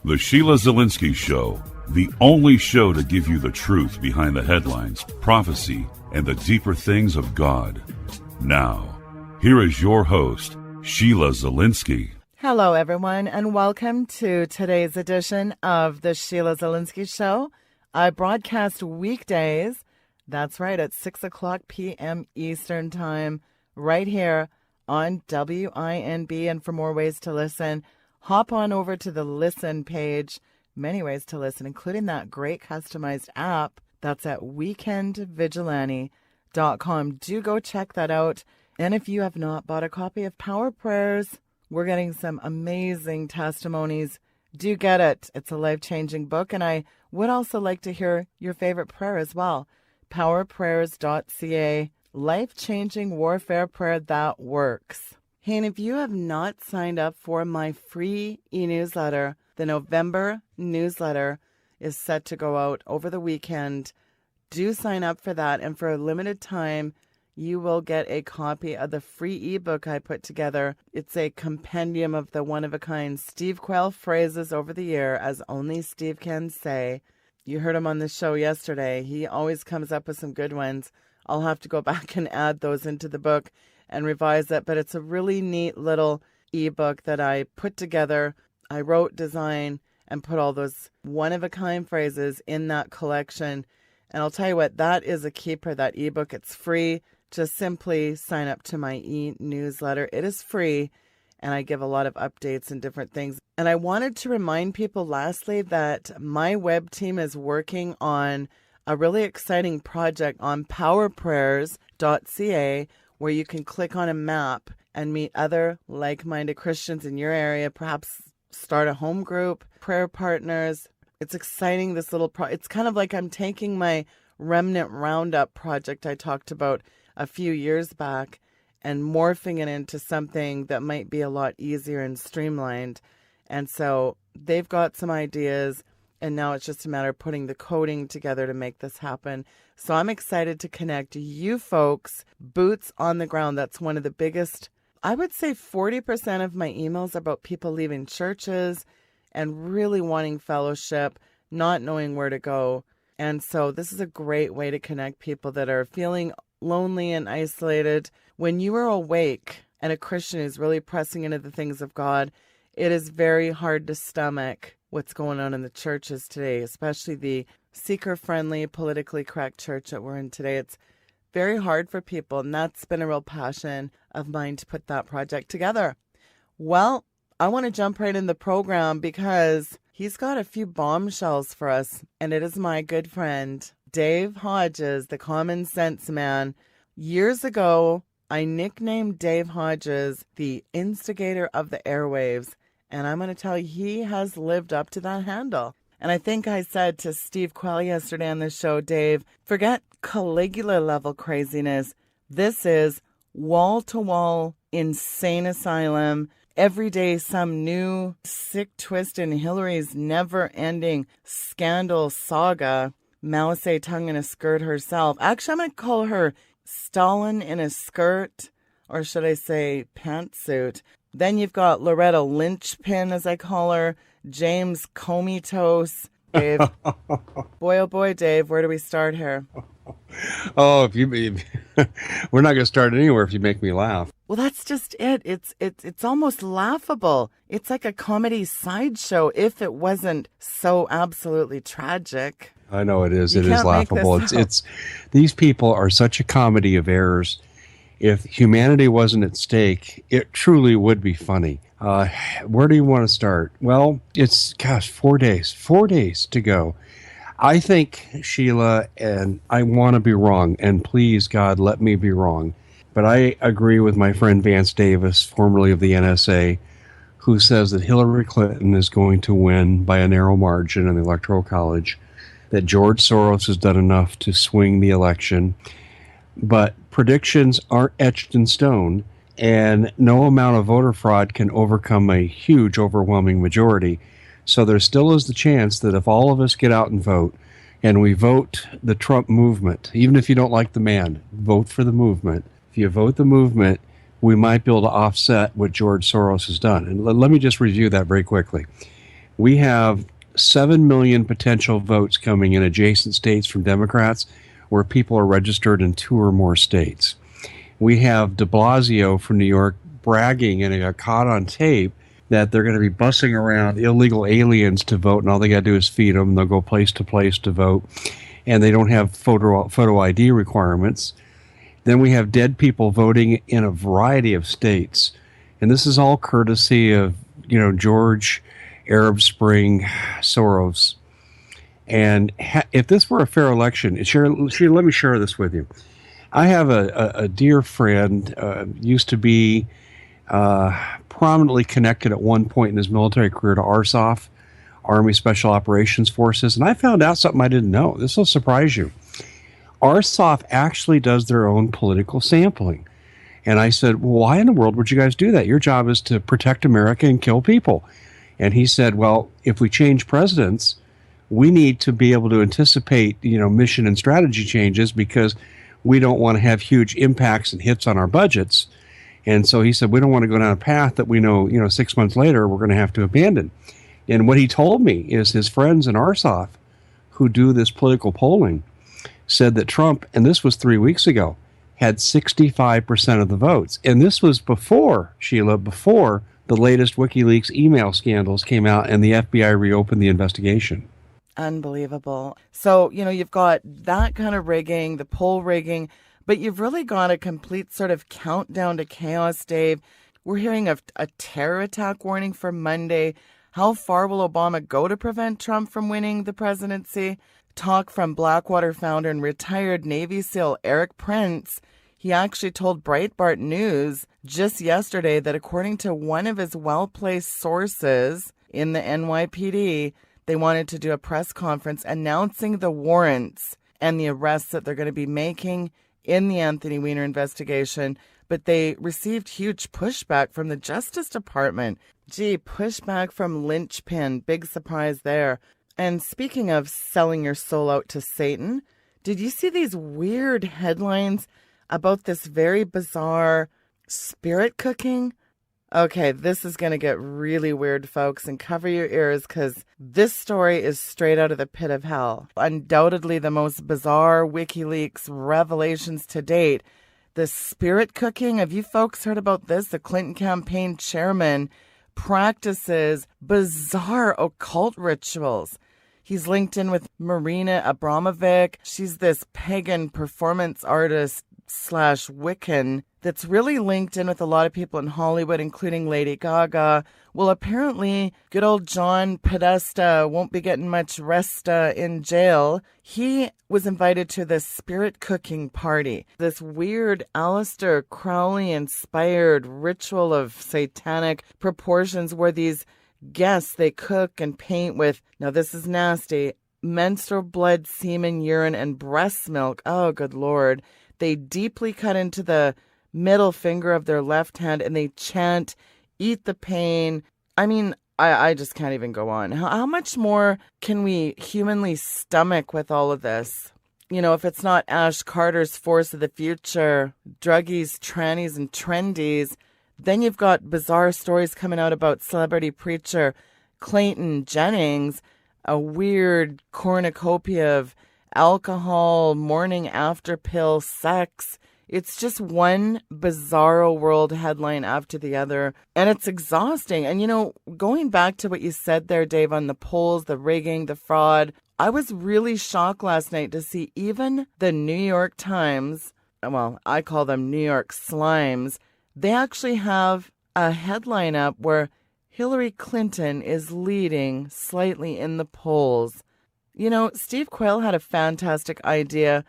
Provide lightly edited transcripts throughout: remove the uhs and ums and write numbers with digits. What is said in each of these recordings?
The Sheila Zielinski Show, the only show to give you the truth behind the headlines, prophecy, and the deeper things of God. Now, here is your host, Sheila Zielinski. Hello, everyone, and welcome to today's edition of the Sheila Zielinski Show. I broadcast weekdays, that's right, at 6 o'clock p.m. Eastern Time, right here on WINB. And for more ways to listen, hop on over to the Listen page. Many ways to listen, including that great customized app. That's at weekendvigilante.com. Do go check that out. And if you have not bought a copy of Power Prayers, we're getting some amazing testimonies. Do get it. It's a life-changing book. And I would also like to hear your favorite prayer as well. powerprayers.ca, life-changing warfare prayer that works. Hey, and if you have not signed up for my free e-newsletter, the November newsletter is set to go out over the weekend. Do sign up for that, and for a limited time, you will get a copy of the free ebook I put together. It's a compendium of the one-of-a-kind Steve Quayle phrases over the year, as only Steve can say. You heard him on the show yesterday. He always comes up with some good ones. I'll have to go back and add those into the book and revise it, but it's a really neat little ebook that I put together. I wrote, designed, and put all those one-of-a-kind phrases in that collection. And I'll tell you what, that is a keeper, that ebook. It's free. Just simply sign up to my e-newsletter. It is free, and I give a lot of updates and different things. And I wanted to remind people, lastly, that my web team is working on a really exciting project on powerprayers.ca, where you can click on a map and meet other like-minded Christians in your area, perhaps start a home group, prayer partners. It's exciting, this little it's kind of like I'm taking my Remnant Roundup project I talked about a few years back and morphing it into something that might be a lot easier and streamlined. And so they've got some ideas, and now it's just a matter of putting the coding together to make this happen. So I'm excited to connect you folks, boots on the ground. That's one of the biggest, I would say 40% of my emails are about people leaving churches and really wanting fellowship, not knowing where to go. And so this is a great way to connect people that are feeling lonely and isolated. When you are awake and a Christian is really pressing into the things of God, it is very hard to stomach what's going on in the churches today, especially the seeker-friendly, politically correct church that we're in today. It's very hard for people, and that's been a real passion of mine to put that project together. Well, I want to jump right in the program because he's got a few bombshells for us, and it is my good friend, Dave Hodges, the common sense man. Years ago, I nicknamed Dave Hodges the instigator of the airwaves, and I'm going to tell you, he has lived up to that handle. And I think I said to Steve Quayle yesterday on the show, Dave, forget Caligula level craziness. This is wall-to-wall insane asylum. Every day some new sick twist in Hillary's never-ending scandal saga. Mao Zedong in a skirt herself. Actually, I'm going to call her Stalin in a skirt, or should I say pantsuit. Then you've got Loretta Lynchpin, as I call her, James Comatose. Dave. Boy, oh boy, Dave, where do we start here? Oh, we're not going to start anywhere if you make me laugh. Well, that's just it. It's almost laughable. It's like a comedy sideshow if it wasn't so absolutely tragic. I know it is. It is laughable. It's these people are such a comedy of errors. If humanity wasn't at stake, it truly would be funny. Uh, where do you want to start? Well, it's, 4 days to go. I think, Sheila, and I want to be wrong, and please, God, let me be wrong. But I agree with my friend Vance Davis, formerly of the NSA, who says that Hillary Clinton is going to win by a narrow margin in the Electoral College, that George Soros has done enough to swing the election. But predictions aren't etched in stone, and no amount of voter fraud can overcome a huge, overwhelming majority. So there still is the chance that if all of us get out and vote, and we vote the Trump movement, even if you don't like the man, vote for the movement. If you vote the movement, we might be able to offset what George Soros has done. And let me just review that very quickly. We have 7 million potential votes coming in adjacent states from Democrats where people are registered in 2 or more states. We have de Blasio from New York bragging, and it got caught on tape, that they're going to be bussing around illegal aliens to vote, and all they got to do is feed them. They'll go place to place to vote, and they don't have photo ID requirements. Then we have dead people voting in a variety of states, and this is all courtesy of George Arab Spring Soros. And if this were a fair election, Sheila, let me share this with you. I have a dear friend, used to be prominently connected at one point in his military career to ARSOF, Army Special Operations Forces, and I found out something I didn't know. This will surprise you. ARSOF actually does their own political sampling. And I said, well, why in the world would you guys do that? Your job is to protect America and kill people. And he said, well, if we change presidents, we need to be able to anticipate, mission and strategy changes, because we don't want to have huge impacts and hits on our budgets. And so he said, we don't want to go down a path that we know, 6 months later, we're going to have to abandon. And what he told me is his friends in ARSOF who do this political polling said that Trump, and this was 3 weeks ago, had 65% of the votes. And this was before, Sheila, before the latest WikiLeaks email scandals came out and the FBI reopened the investigation. Unbelievable. So, you've got that kind of rigging, the poll rigging, but you've really got a complete sort of countdown to chaos, Dave. We're hearing of a terror attack warning for Monday. How far will Obama go to prevent Trump from winning the presidency? Talk from Blackwater founder and retired Navy SEAL Eric Prince. He actually told Breitbart News just yesterday that according to one of his well-placed sources in the NYPD, they wanted to do a press conference announcing the warrants and the arrests that they're going to be making in the Anthony Weiner investigation. But they received huge pushback from the Justice Department. Gee, pushback from Linchpin. Big surprise there. And speaking of selling your soul out to Satan, did you see these weird headlines about this very bizarre spirit cooking? Okay, this is going to get really weird, folks, and cover your ears because this story is straight out of the pit of hell. Undoubtedly the most bizarre WikiLeaks revelations to date. The spirit cooking, have you folks heard about this? The Clinton campaign chairman practices bizarre occult rituals. He's linked in with Marina Abramovic. She's this pagan performance artist / Wiccan that's really linked in with a lot of people in Hollywood, including Lady Gaga. Well, apparently, good old John Podesta won't be getting much rest in jail. He was invited to this spirit cooking party, this weird Aleister Crowley-inspired ritual of satanic proportions where these guests, they cook and paint with, now this is nasty, menstrual blood, semen, urine, and breast milk. Oh, good Lord. They deeply cut into the middle finger of their left hand and they chant, eat the pain. I mean, I just can't even go on. How much more can we humanly stomach with all of this? If it's not Ash Carter's Force of the Future, druggies, trannies, and trendies, then you've got bizarre stories coming out about celebrity preacher Clayton Jennings, a weird cornucopia of alcohol, morning after pill, sex. It's just one bizarro world headline after the other, and it's exhausting. And, going back to what you said there, Dave, on the polls, the rigging, the fraud, I was really shocked last night to see even the New York Times, well, I call them New York Slimes, they actually have a headline up where Hillary Clinton is leading slightly in the polls. You know, Steve Quayle had a fantastic idea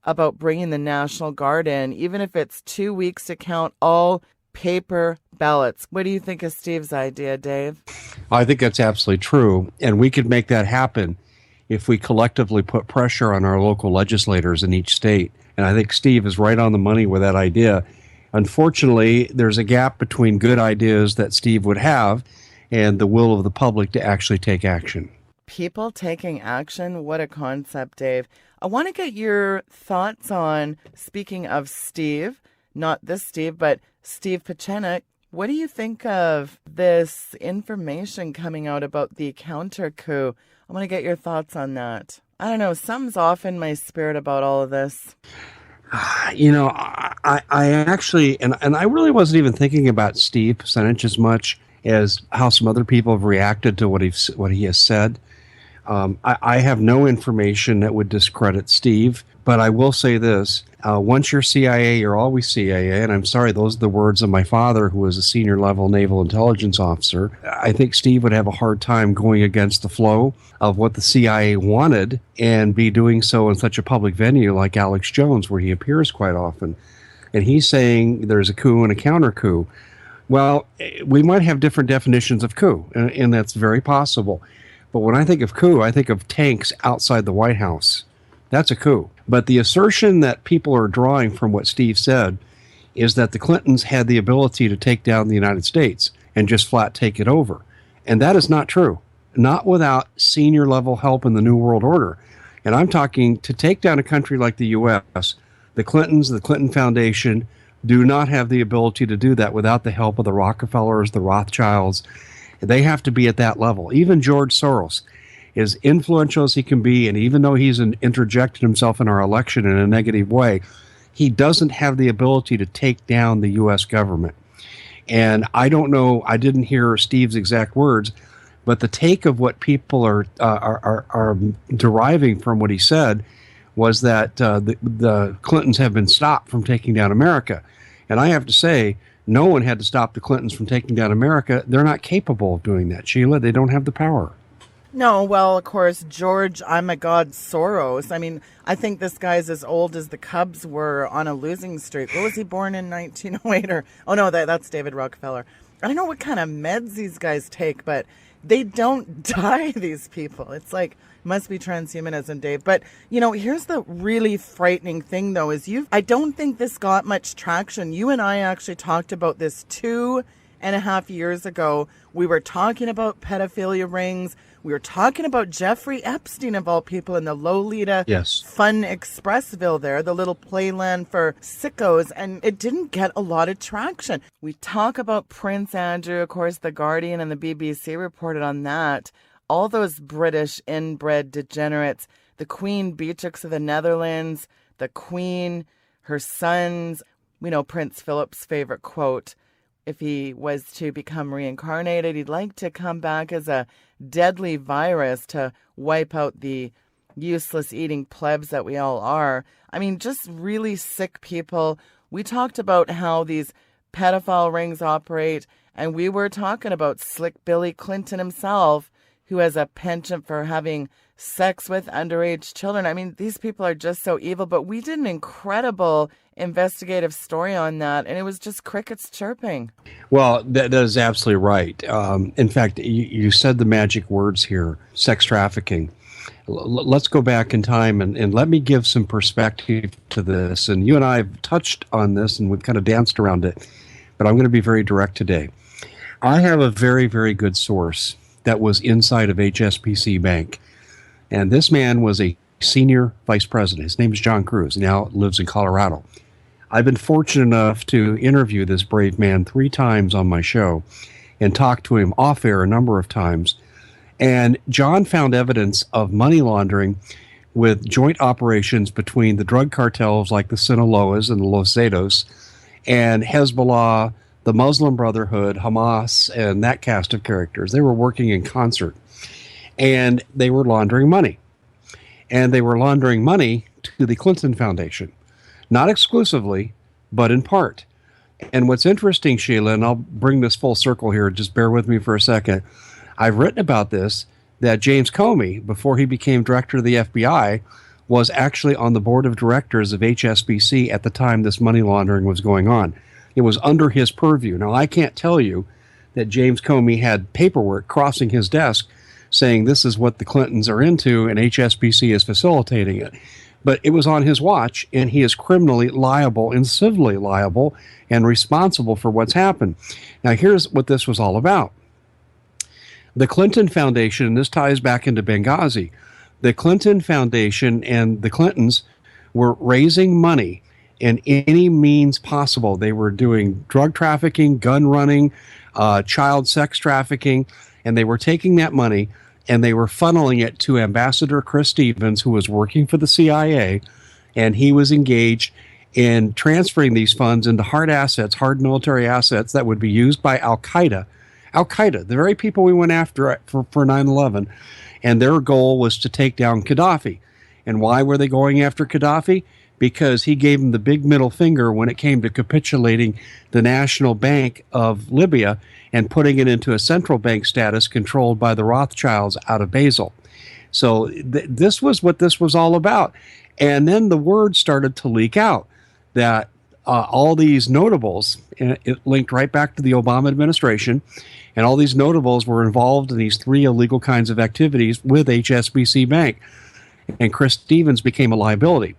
about bringing the National Guard in, even if it's 2 weeks to count all paper ballots. What do you think of Steve's idea, Dave? I think that's absolutely true. And we could make that happen if we collectively put pressure on our local legislators in each state. And I think Steve is right on the money with that idea. Unfortunately, there's a gap between good ideas that Steve would have and the will of the public to actually take action. People taking action? What a concept, Dave. I want to get your thoughts on, speaking of Steve, not this Steve, but Steve Pieczenik. What do you think of this information coming out about the counter coup? I want to get your thoughts on that. I don't know, something's off in my spirit about all of this. You know, I actually, and I really wasn't even thinking about Steve Pieczenik as much as how some other people have reacted to what he has said. I have no information that would discredit Steve, but I will say this. Once you're CIA, you're always CIA, and I'm sorry, those are the words of my father, who was a senior level naval intelligence officer. I think Steve would have a hard time going against the flow of what the CIA wanted and be doing so in such a public venue like Alex Jones, where he appears quite often. And he's saying there's a coup and a counter coup. Well, we might have different definitions of coup, and that's very possible. But when I think of coup, I think of tanks outside the White House. That's a coup. But the assertion that people are drawing from what Steve said is that the Clintons had the ability to take down the United States and just flat take it over. And that is not true. Not without senior level help in the New World Order. And I'm talking to take down a country like the U.S., the Clintons, the Clinton Foundation, do not have the ability to do that without the help of the Rockefellers, the Rothschilds. They have to be at that level. Even George Soros, as influential as he can be, and even though he's interjected himself in our election in a negative way, he doesn't have the ability to take down the U.S. government. And I don't know, I didn't hear Steve's exact words, but the take of what people are deriving from what he said was that the Clintons have been stopped from taking down America. And I have to say, no one had to stop the Clintons from taking down America. They're not capable of doing that, Sheila. They don't have the power. No, well, of course, George, I'm a god Soros. I mean, I think this guy's as old as the Cubs were on a losing streak. What was he born in 1908? Oh, no, that's David Rockefeller. I don't know what kind of meds these guys take, but they don't die, these people. It's like, must be transhumanism, Dave. But, you know, here's the really frightening thing, though, is I don't think this got much traction. You and I actually talked about this 2.5 years ago. We were talking about pedophilia rings. We were talking about Jeffrey Epstein, of all people, in the Lolita Fun Expressville there, the little playland for sickos, and it didn't get a lot of traction. We talk about Prince Andrew, of course, The Guardian and the BBC reported on that. All those British inbred degenerates, the Queen Beatrix of the Netherlands, the Queen, her sons. We know Prince Philip's favorite quote. If he was to become reincarnated, he'd like to come back as a deadly virus to wipe out the useless eating plebs that we all are. I mean, just really sick people. We talked about how these pedophile rings operate, and we were talking about Slick Billy Clinton himself, who has a penchant for having sex with underage children. I mean, these people are just so evil, but we did an incredible investigative story on that, and it was just crickets chirping. Well, that is absolutely right. In fact, you said the magic words here, sex trafficking. Let's go back in time and let me give some perspective to this. And you and I have touched on this, and we've kind of danced around it, but I'm going to be very direct today. I have a very, very good source that was inside of HSBC Bank. And this man was a senior vice president. His name is John Cruz. He now lives in Colorado. I've been fortunate enough to interview this brave man 3 times on my show and talk to him off air a number of times. And John found evidence of money laundering with joint operations between the drug cartels like the Sinaloas and the Los Zetas and Hezbollah, the Muslim Brotherhood, Hamas, and that cast of characters. They were working in concert. And they were laundering money. And they were laundering money to the Clinton Foundation. Not exclusively, but in part. And what's interesting, Sheila, and I'll bring this full circle here, just bear with me for a second. I've written about this, that James Comey, before he became director of the FBI, was actually on the board of directors of HSBC at the time this money laundering was going on. It was under his purview. Now, I can't tell you that James Comey had paperwork crossing his desk saying this is what the Clintons are into and HSBC is facilitating it. But it was on his watch, and he is criminally liable and civilly liable and responsible for what's happened. Now, here's what this was all about. The Clinton Foundation, and this ties back into Benghazi, the Clinton Foundation and the Clintons were raising money in any means possible. They were doing drug trafficking, gun running, child sex trafficking, and they were taking that money and they were funneling it to Ambassador Chris Stevens, who was working for the CIA, and he was engaged in transferring these funds into hard assets, hard military assets that would be used by Al-Qaeda. Al-Qaeda, the very people we went after for 9/11, and their goal was to take down Gaddafi. And why were they going after Gaddafi? Because he gave them the big middle finger when it came to capitulating the National Bank of Libya and putting it into a central bank status controlled by the Rothschilds out of Basel. So this was what this was all about. And then the word started to leak out that all these notables, and it linked right back to the Obama administration, and all these notables were involved in these 3 illegal kinds of activities with HSBC Bank. And Chris Stevens became a liability.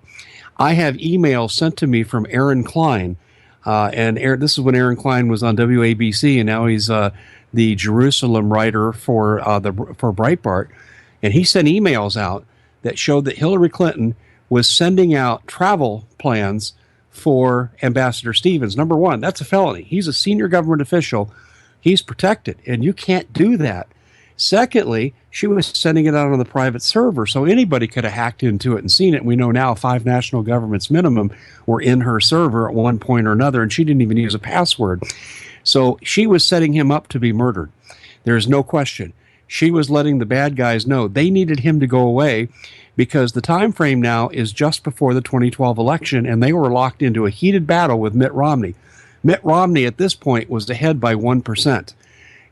I have emails sent to me from Aaron Klein, and this is when Aaron Klein was on WABC, and now he's the Jerusalem writer for Breitbart. And he sent emails out that showed that Hillary Clinton was sending out travel plans for Ambassador Stevens. Number one, that's a felony. He's a senior government official. He's protected, and you can't do that. Secondly, she was sending it out on the private server, so anybody could have hacked into it and seen it. We know now 5 national governments minimum were in her server at one point or another, and she didn't even use a password. So she was setting him up to be murdered. There's no question. She was letting the bad guys know they needed him to go away because the time frame now is just before the 2012 election, and they were locked into a heated battle with Mitt Romney. Mitt Romney at this point was ahead by 1%.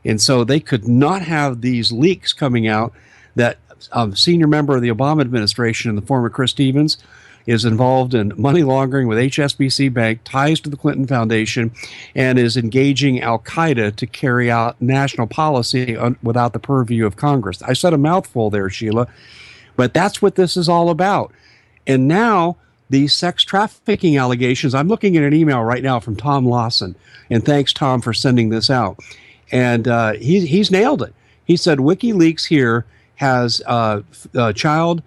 And so they could not have these leaks coming out that a senior member of the Obama administration in the form of Chris Stevens is involved in money laundering with HSBC Bank, ties to the Clinton Foundation, and is engaging Al-Qaeda to carry out national policy without the purview of Congress. I said a mouthful there, Sheila, but that's what this is all about. And now these sex trafficking allegations, I'm looking at an email right now from Tom Lawson, and thanks, Tom, for sending this out. And he's nailed it. He said WikiLeaks here has a child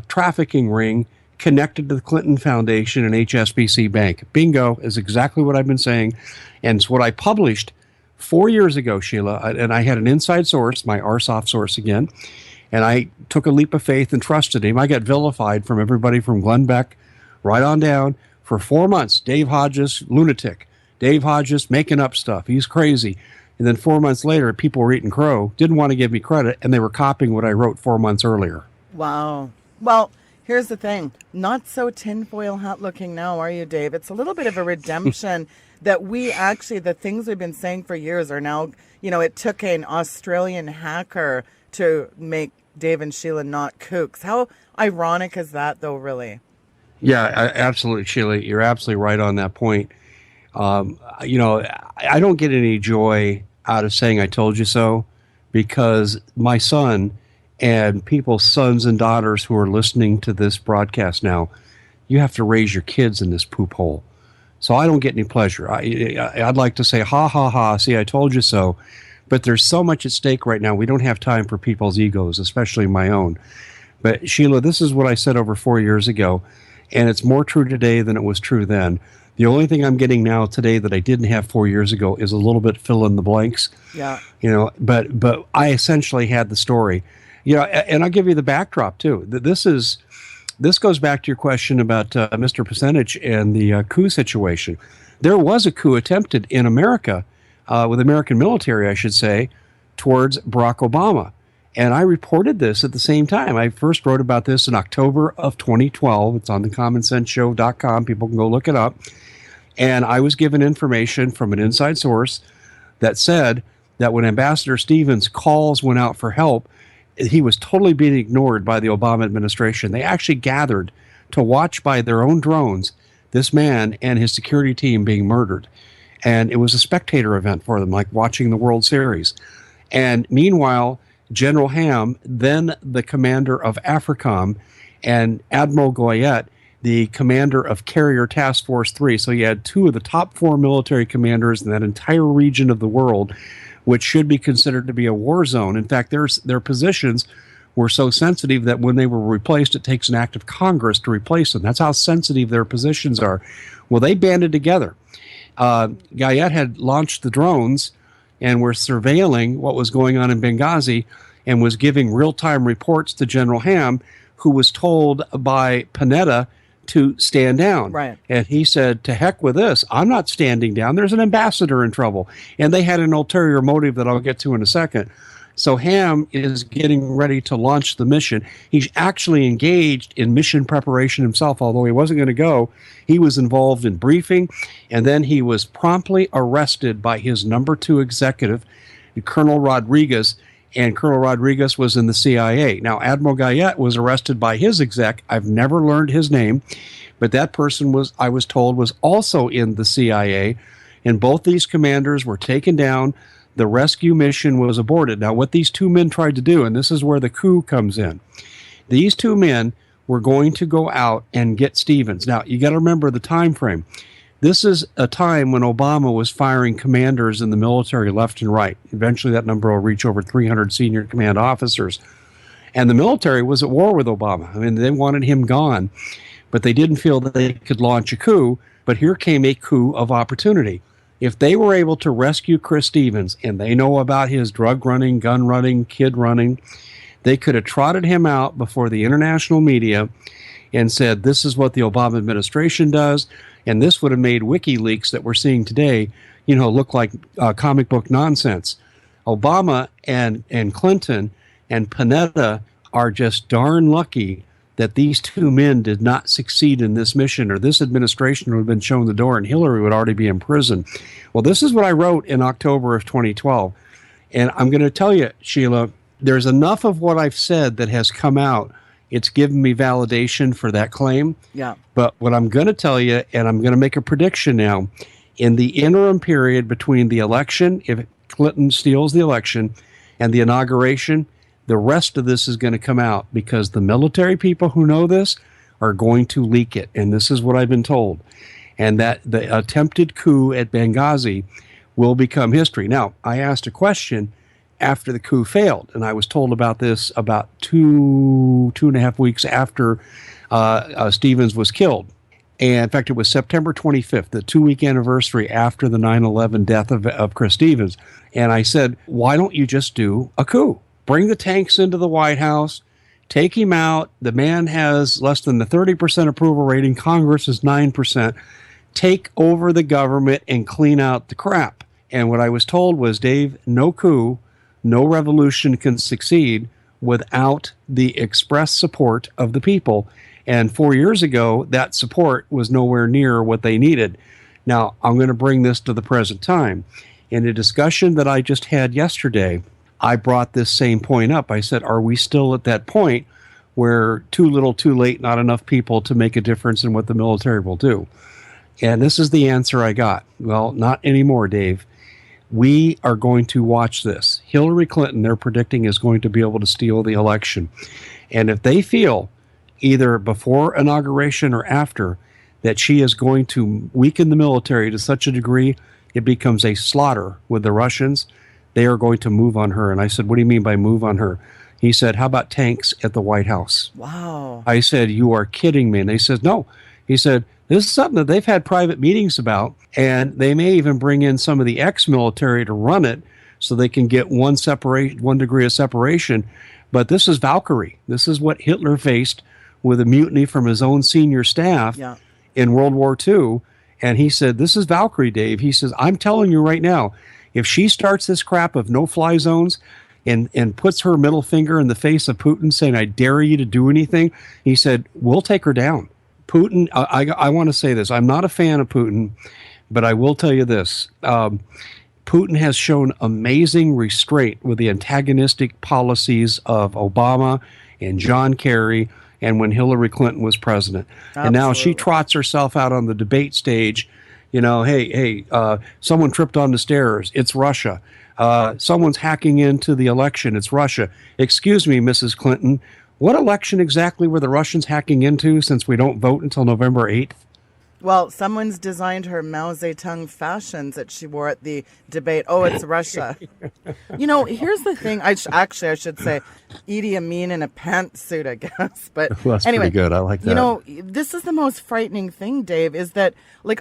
trafficking ring connected to the Clinton Foundation and HSBC Bank. Bingo is exactly what I've been saying. And it's what I published 4 years ago, Sheila. And I had an inside source, my RSOF source again. And I took a leap of faith and trusted him. I got vilified from everybody from Glenn Beck right on down for 4 months. Dave Hodges, lunatic. Dave Hodges making up stuff. He's crazy. And then 4 months later, people were eating crow, didn't want to give me credit, and they were copying what I wrote 4 months earlier. Wow. Well, here's the thing. Not so tinfoil hat looking now, are you, Dave? It's a little bit of a redemption that we actually, the things we've been saying for years are now, it took an Australian hacker to make Dave and Sheila not kooks. How ironic is that, though, really? Yeah, absolutely, Sheila. You're absolutely right on that point. I don't get any joy out of saying I told you so, because my son and people's sons and daughters who are listening to this broadcast now, you have to raise your kids in this poop hole. So I don't get any pleasure. I'd like to say, ha, ha, ha, see, I told you so. But there's so much at stake right now. We don't have time for people's egos, especially my own. But Sheila, this is what I said over 4 years ago, and it's more true today than it was true then. The only thing I'm getting now today that I didn't have 4 years ago is a little bit fill in the blanks. Yeah. But I essentially had the story. And I'll give you the backdrop too. This goes back to your question about Mr. Percentage and the coup situation. There was a coup attempted in America, with American military, I should say, towards Barack Obama. And I reported this at the same time. I first wrote about this in October of 2012. It's on thecommonsenseshow.com. People can go look it up. And I was given information from an inside source that said that when Ambassador Stevens' calls went out for help, he was totally being ignored by the Obama administration. They actually gathered to watch by their own drones this man and his security team being murdered. And it was a spectator event for them, like watching the World Series. And meanwhile, General Ham, then the commander of AFRICOM, and Admiral Goyette, the commander of Carrier Task Force 3. So you had two of the top 4 military commanders in that entire region of the world, which should be considered to be a war zone. In fact, their positions were so sensitive that when they were replaced, it takes an act of Congress to replace them. That's how sensitive their positions are. Well, they banded together. Goyette had launched the drones and were surveilling what was going on in Benghazi and was giving real-time reports to General Ham, who was told by Panetta to stand down. Right. And he said, to heck with this. I'm not standing down. There's an ambassador in trouble. And they had an ulterior motive that I'll get to in a second. So Ham is getting ready to launch the mission. He's actually engaged in mission preparation himself, although he wasn't going to go. He was involved in briefing, and then he was promptly arrested by his number 2 executive, Colonel Rodriguez, and Colonel Rodriguez was in the CIA. Now, Admiral Goyette was arrested by his exec. I've never learned his name, but that person was, I was told, was also in the CIA, and both these commanders were taken down. The rescue mission was aborted. Now, what these 2 men tried to do, and this is where the coup comes in, these 2 men were going to go out and get Stevens. Now, you got to remember the time frame. This is a time when Obama was firing commanders in the military left and right. Eventually, that number will reach over 300 senior command officers. And the military was at war with Obama. I mean, they wanted him gone, but they didn't feel that they could launch a coup. But here came a coup of opportunity. If they were able to rescue Chris Stevens, and they know about his drug running, gun running, kid running, they could have trotted him out before the international media and said, this is what the Obama administration does. And this would have made WikiLeaks that we're seeing today, look like comic book nonsense. Obama and Clinton and Panetta are just darn lucky that these 2 men did not succeed in this mission, or this administration would have been shown the door and Hillary would already be in prison. Well, this is what I wrote in October of 2012. And I'm going to tell you, Sheila, there's enough of what I've said that has come out. It's given me validation for that claim. Yeah. But what I'm going to tell you, and I'm going to make a prediction now, in the interim period between the election, if Clinton steals the election, and the inauguration, the rest of this is going to come out because the military people who know this are going to leak it. And this is what I've been told. And that the attempted coup at Benghazi will become history. Now, I asked a question after the coup failed, and I was told about this about two and a half weeks after Stevens was killed. And in fact, it was September 25th, the 2-week anniversary after the 9/11 death of Chris Stevens. And I said, why don't you just do a coup? Bring the tanks into the White House, take him out. The man has less than the 30% approval rating. Congress is 9%. Take over the government and clean out the crap. And what I was told was, Dave, no coup, no revolution can succeed without the express support of the people. And 4 years ago, that support was nowhere near what they needed. Now, I'm going to bring this to the present time. In a discussion that I just had yesterday, I brought this same point up. I said, are we still at that point where too little, too late, not enough people to make a difference in what the military will do? And this is the answer I got. Well, not anymore, Dave. We are going to watch this. Hillary Clinton, they're predicting, is going to be able to steal the election. And if they feel, either before inauguration or after, that she is going to weaken the military to such a degree it becomes a slaughter with the Russians, they are going to move on her. And I said, what do you mean by move on her? He said, how about tanks at the White House? Wow. I said, you are kidding me. And they said, no. He said, this is something that they've had private meetings about, and they may even bring in some of the ex-military to run it so they can get one degree of separation. But this is Valkyrie. This is what Hitler faced with a mutiny from his own senior staff in World War II. And he said, this is Valkyrie, Dave. He says, I'm telling you right now, if she starts this crap of no-fly zones and puts her middle finger in the face of Putin saying, I dare you to do anything, he said, we'll take her down. Putin, I want to say this. I'm not a fan of Putin, but I will tell you this. Putin has shown amazing restraint with the antagonistic policies of Obama and John Kerry and when Hillary Clinton was president. Absolutely. And now she trots herself out on the debate stage. Hey, someone tripped on the stairs. It's Russia. Someone's hacking into the election. It's Russia. Excuse me, Mrs. Clinton. What election exactly were the Russians hacking into since we don't vote until November 8th? Well, someone's designed her Mao Zedong fashions that she wore at the debate. Oh, it's Russia. Here's the thing. I should say Idi Amin in a pantsuit, I guess. But well, that's anyway, pretty good. I like that. This is the most frightening thing, Dave, is that,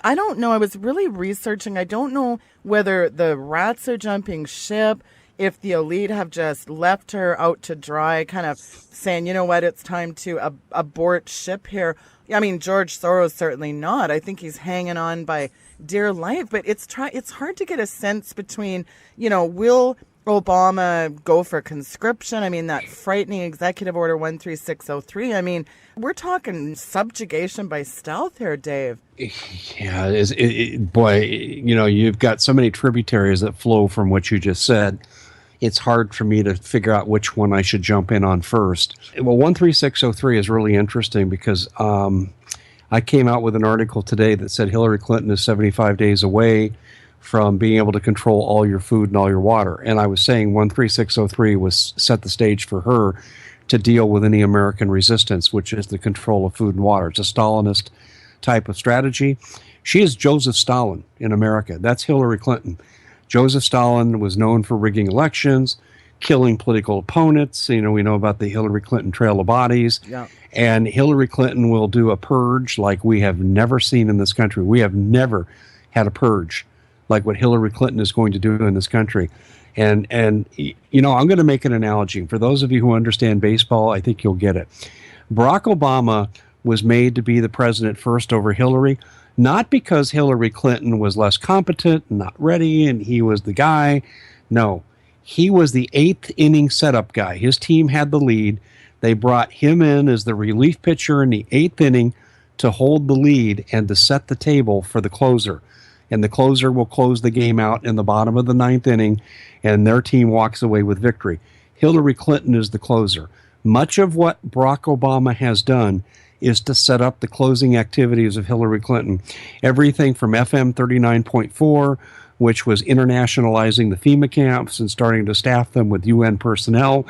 I don't know. I was really researching. I don't know whether the rats are jumping ship, if the elite have just left her out to dry, kind of saying, you know what, it's time to abort ship here. I mean, George Soros certainly not. I think he's hanging on by dear life. But it's hard to get a sense between, will Obama go for conscription? I mean, that frightening Executive Order 13603. I mean, we're talking subjugation by stealth here, Dave. Yeah, boy, you've got so many tributaries that flow from what you just said. It's hard for me to figure out which one I should jump in on first. Well, 13603 is really interesting because I came out with an article today that said Hillary Clinton is 75 days away from being able to control all your food and all your water. And I was saying 13603 was set the stage for her to deal with any American resistance, which is the control of food and water. It's a Stalinist type of strategy. She is Joseph Stalin in America. That's Hillary Clinton. Joseph Stalin was known for rigging elections, killing political opponents. We know about the Hillary Clinton trail of bodies. Yeah. And Hillary Clinton will do a purge like we have never seen in this country. We have never had a purge like what Hillary Clinton is going to do in this country. And I'm going to make an analogy. For those of you who understand baseball, I think you'll get it. Barack Obama was made to be the president first over Hillary, not because Hillary Clinton was less competent and not ready and he was the guy. No, he was the eighth inning setup guy. His team had the lead. They brought him in as the relief pitcher in the eighth inning to hold the lead and to set the table for the closer. And the closer will close the game out in the bottom of the ninth inning, and their team walks away with victory. Hillary Clinton is the closer. Much of what Barack Obama has done is to set up the closing activities of Hillary Clinton. Everything from FM 39.4, which was internationalizing the FEMA camps and starting to staff them with UN personnel,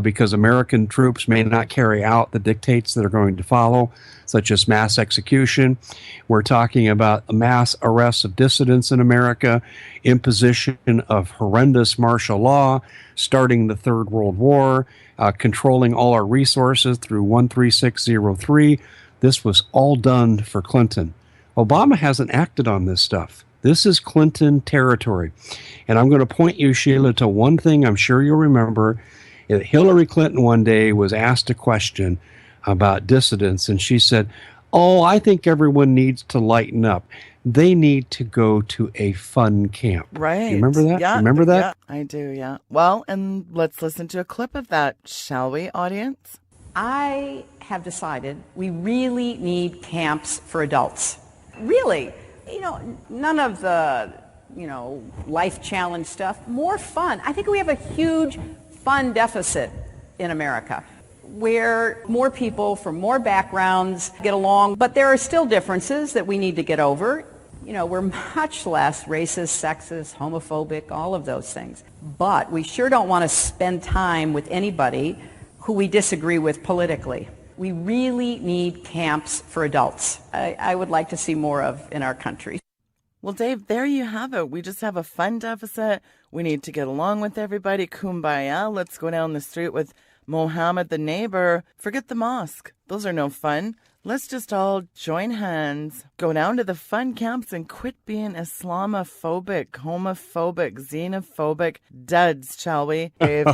because American troops may not carry out the dictates that are going to follow, such as mass execution. We're talking about mass arrests of dissidents in America, imposition of horrendous martial law, starting the Third World War, controlling all our resources through 13603. This was all done for Clinton. Obama hasn't acted on this stuff. This is Clinton territory. And I'm going to point you, Sheila, to one thing I'm sure you'll remember. Hillary Clinton one day was asked a question about dissidents, and she said, I think everyone needs to lighten up. They need to go to a fun camp. Right. You remember that? Yeah. Remember that? Yeah, I do, yeah. Well, and let's listen to a clip of that, shall we, audience? I have decided we really need camps for adults. Really. None of the, life challenge stuff. More fun. I think we have a huge fun deficit in America, where more people from more backgrounds get along, but there are still differences that we need to get over. We're much less racist, sexist, homophobic, all of those things. But we sure don't want to spend time with anybody who we disagree with politically. We really need camps for adults. I would like to see more of in our country. Well, Dave, there you have it. We just have a fun deficit. We need to get along with everybody. Kumbaya. Let's go down the street with Mohammed the neighbor. Forget the mosque. Those are no fun. Let's just all join hands, go down to the fun camps and quit being Islamophobic, homophobic, xenophobic duds, shall we, Dave?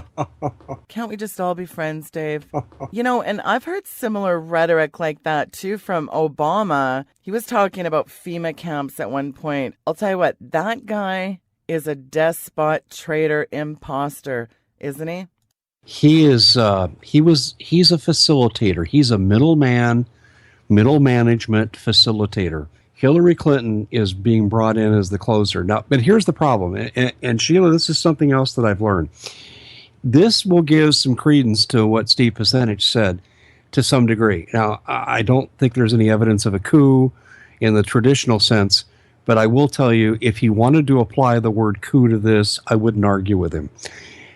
Can't we just all be friends, Dave? And I've heard similar rhetoric like that, too, from Obama. He was talking about FEMA camps at one point. I'll tell you what, that guy is a despot, traitor, imposter, isn't he? He is. He's a facilitator. He's a middleman middle management facilitator. Hillary Clinton is being brought in as the closer. Now, but here's the problem, and Sheila, this is something else that I've learned. This will give some credence to what Steve Picenich said to some degree. Now, I don't think there's any evidence of a coup in the traditional sense, but I will tell you, if he wanted to apply the word coup to this, I wouldn't argue with him.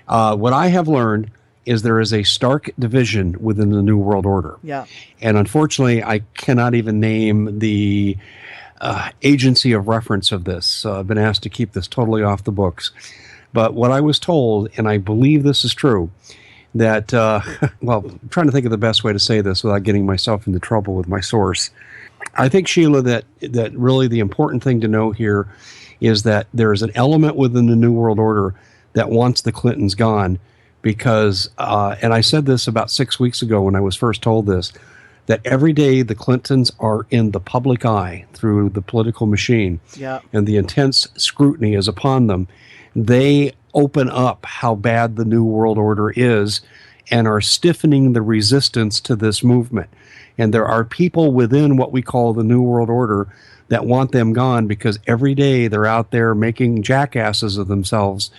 What I have learned is there is a stark division within the New World Order. Yeah. And unfortunately, I cannot even name the agency of reference of this. I've been asked to keep this totally off the books. But what I was told, and I believe this is true, that, well, I'm trying to think of the best way to say this without getting myself into trouble with my source. I think, Sheila, that really the important thing to know here is that there is an element within the New World Order that wants the Clintons gone because, and I said this about 6 weeks ago when I was first told this, that every day the Clintons are in the public eye through the political machine, yeah, and the intense scrutiny is upon them. They open up how bad the New World Order is and are stiffening the resistance to this movement. And there are people within what we call the New World Order that want them gone because every day they're out there making jackasses of themselves.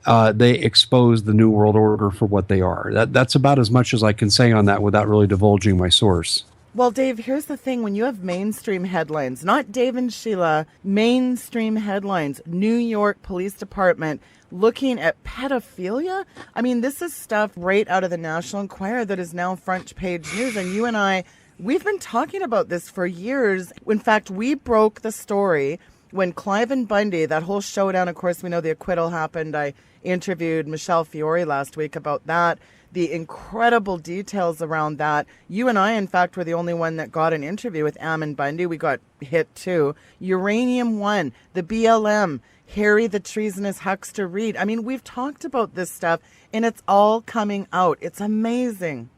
They expose the New World Order for what they are. That's about as much as I can say on that without really divulging my source. Well, Dave, here's the thing. When you have mainstream headlines, not Dave and Sheila, mainstream headlines, New York Police Department looking at pedophilia. I mean, this is stuff right out of the National Enquirer that is now front page news. And you and I, we've been talking about this for years. In fact, we broke the story when Clive and Bundy, that whole showdown, of course, we know the acquittal happened. I interviewed Michelle Fiore last week about that. The incredible details around that. You and I, in fact, were the only one that got an interview with Ammon Bundy. We got hit too. Uranium One, the BLM, Harry the treasonous huckster Reid. I mean, we've talked about this stuff, and it's all coming out. It's amazing.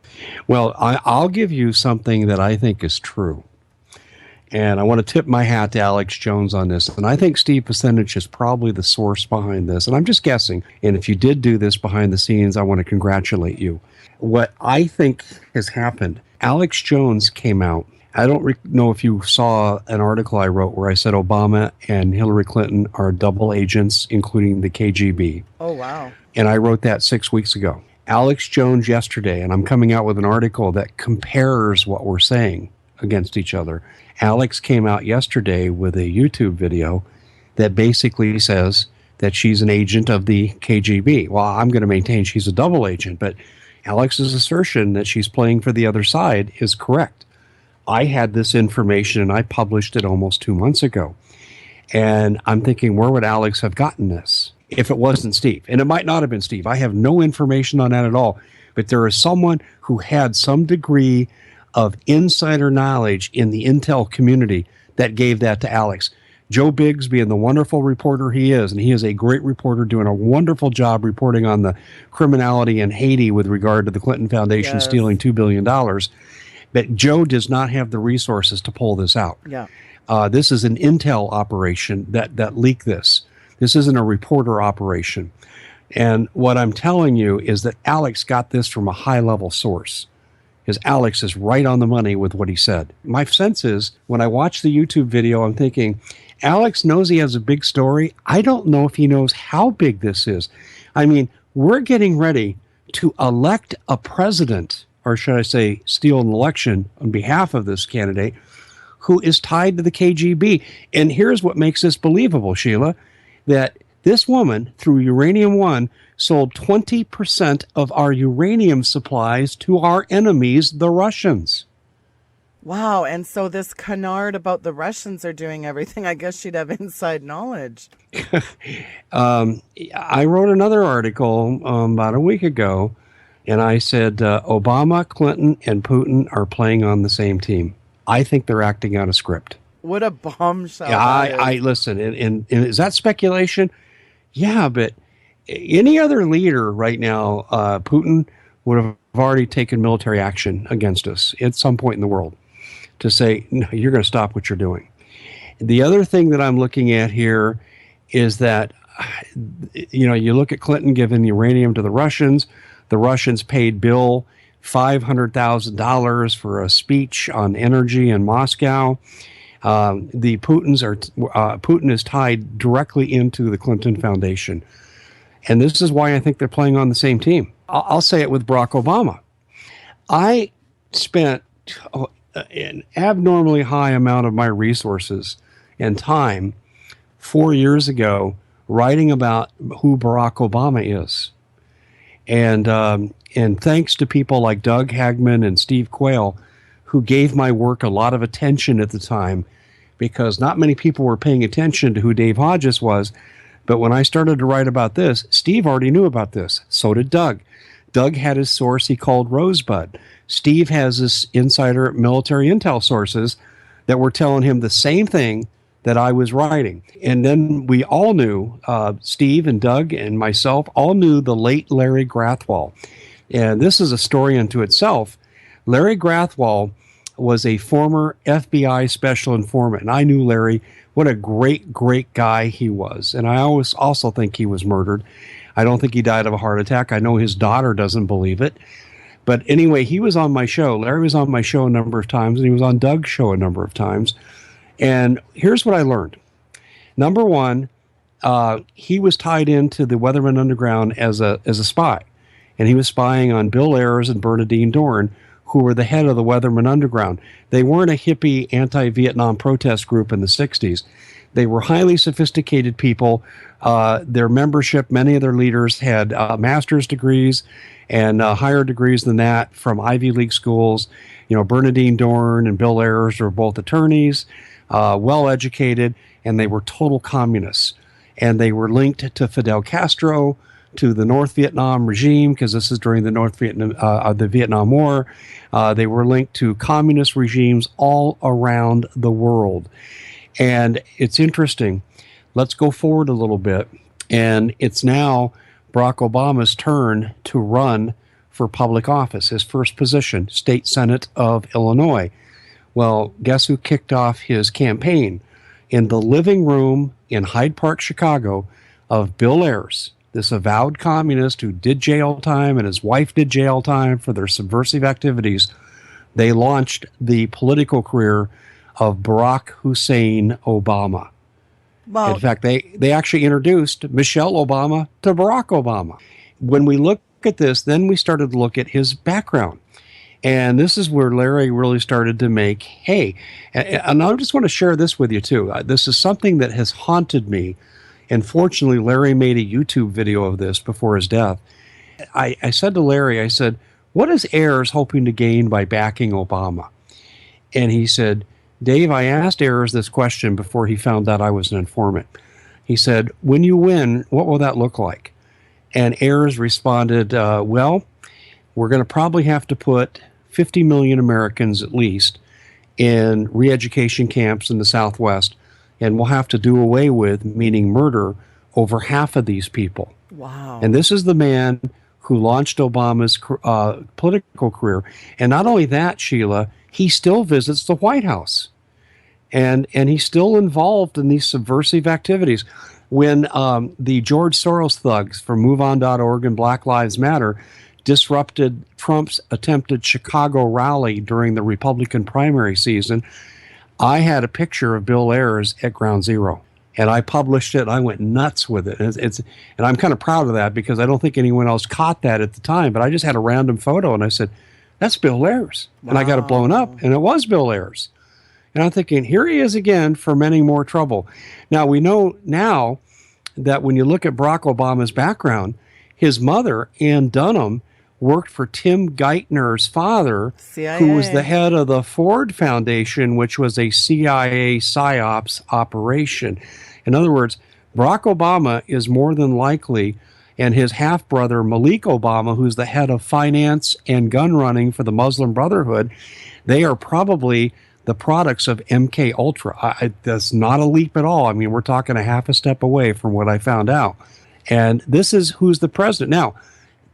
Well, I'll give you something that I think is true. And I want to tip my hat to Alex Jones on this. And I think Steve Picenich is probably the source behind this. And I'm just guessing. And if you did do this behind the scenes, I want to congratulate you. What I think has happened, Alex Jones came out. I don't know if you saw an article I wrote where I said Obama and Hillary Clinton are double agents, including the KGB. Oh, wow. And I wrote that 6 weeks ago. Alex Jones yesterday, and I'm coming out with an article that compares what we're saying against each other. Alex came out yesterday with a YouTube video that basically says that she's an agent of the KGB. Well, I'm going to maintain she's a double agent, but Alex's assertion that she's playing for the other side is correct. I had this information and I published it almost 2 months ago. And I'm thinking, where would Alex have gotten this if it wasn't Steve? And it might not have been Steve. I have no information on that at all. But there is someone who had some degree of insider knowledge in the intel community that gave that to Alex. Joe Biggs, being the wonderful reporter he is, and he is a great reporter doing a wonderful job reporting on the criminality in Haiti with regard to the Clinton Foundation stealing $2 billion. But Joe does not have the resources to pull this out. Yeah. This is an intel operation that leaked this. This isn't a reporter operation. And what I'm telling you is that Alex got this from a high-level source. Because Alex is right on the money with what he said. My sense is, when I watch the YouTube video, I'm thinking, Alex knows he has a big story. I don't know if he knows how big this is. I mean, we're getting ready to elect a president, or should I say steal an election on behalf of this candidate, who is tied to the KGB. And here's what makes this believable, Sheila, that this woman, through Uranium One, sold 20% of our uranium supplies to our enemies, the Russians. Wow. And so this canard about the Russians are doing everything, I guess she'd have inside knowledge. I wrote another article about a week ago, and I said Obama, Clinton, and Putin are playing on the same team. I think they're acting out a script. What a bombshell. Yeah, I listen, and is that speculation? Yeah, but any other leader right now, Putin would have already taken military action against us at some point in the world to say, no, you're going to stop what you're doing. The other thing that I'm looking at here is that, you know, you look at Clinton giving uranium to the Russians paid Bill $500,000 for a speech on energy in Moscow. Putin is tied directly into the Clinton Foundation. And this is why I think they're playing on the same team. I'll say it with Barack Obama. I spent an abnormally high amount of my resources and time 4 years ago writing about who Barack Obama is. And thanks to people like Doug Hagman and Steve Quayle, who gave my work a lot of attention at the time, because not many people were paying attention to who Dave Hodges was. But when I started to write about this, Steve already knew about this. So did Doug. Doug had his source he called Rosebud. Steve has his insider military intel sources that were telling him the same thing that I was writing. And then we all knew, Steve and Doug and myself all knew the late Larry Grathwohl. And this is a story unto itself. Larry Grathwohl was a former FBI special informant. And I knew Larry. What a great, great guy he was. And I always also think he was murdered. I don't think he died of a heart attack. I know his daughter doesn't believe it. But anyway, he was on my show. Larry was on my show a number of times, and he was on Doug's show a number of times. And here's what I learned. Number one, he was tied into the Weatherman Underground as a spy. And he was spying on Bill Ayers and Bernadine Dorn, who were the head of the Weatherman Underground. They weren't a hippie anti-Vietnam protest group in the 60s. They were highly sophisticated people. Their membership, many of their leaders had master's degrees and higher degrees than that from Ivy League schools. You know, Bernadine Dorn and Bill Ayers were both attorneys, well-educated, and they were total communists. And they were linked to Fidel Castro, to the North Vietnam regime, because this is during the Vietnam War. They were linked to communist regimes all around the world. And it's interesting. Let's go forward a little bit. And it's now Barack Obama's turn to run for public office. His first position, State Senate of Illinois. Well, guess who kicked off his campaign? In the living room in Hyde Park, Chicago, of Bill Ayers, this avowed communist who did jail time and his wife did jail time for their subversive activities. They launched the political career of Barack Hussein Obama. Well, in fact, they actually introduced Michelle Obama to Barack Obama. When we look at this, then we started to look at his background. And this is where Larry really started to make hay. And I just want to share this with you, too. This is something that has haunted me. And fortunately, Larry made a YouTube video of this before his death. I said to Larry, I said, what is Ayers hoping to gain by backing Obama? And he said, Dave, I asked Ayers this question before he found out I was an informant. He said, when you win, what will that look like? And Ayers responded, well, we're going to probably have to put 50 million Americans at least in re-education camps in the Southwest. And we'll have to do away with, meaning murder, over half of these people. Wow. And this is the man who launched Obama's political career. And not only that, Sheila, he still visits the White House. And he's still involved in these subversive activities. When the George Soros thugs from MoveOn.org and Black Lives Matter disrupted Trump's attempted Chicago rally during the Republican primary season, I had a picture of Bill Ayers at Ground Zero, and I published it. I went nuts with it. And I'm kind of proud of that because I don't think anyone else caught that at the time, but I just had a random photo, and I said, that's Bill Ayers. Wow. And I got it blown up, and it was Bill Ayers. And I'm thinking, here he is again fermenting more trouble. Now, we know now that when you look at Barack Obama's background, his mother, Ann Dunham, worked for Tim Geithner's father, CIA, who was the head of the Ford Foundation, which was a CIA PSYOPs operation. In other words, Barack Obama is more than likely, and his half-brother Malik Obama, who's the head of finance and gun running for the Muslim Brotherhood, they are probably the products of MK Ultra. That's not a leap at all. I mean, we're talking a half a step away from what I found out. And this is who's the president. Now,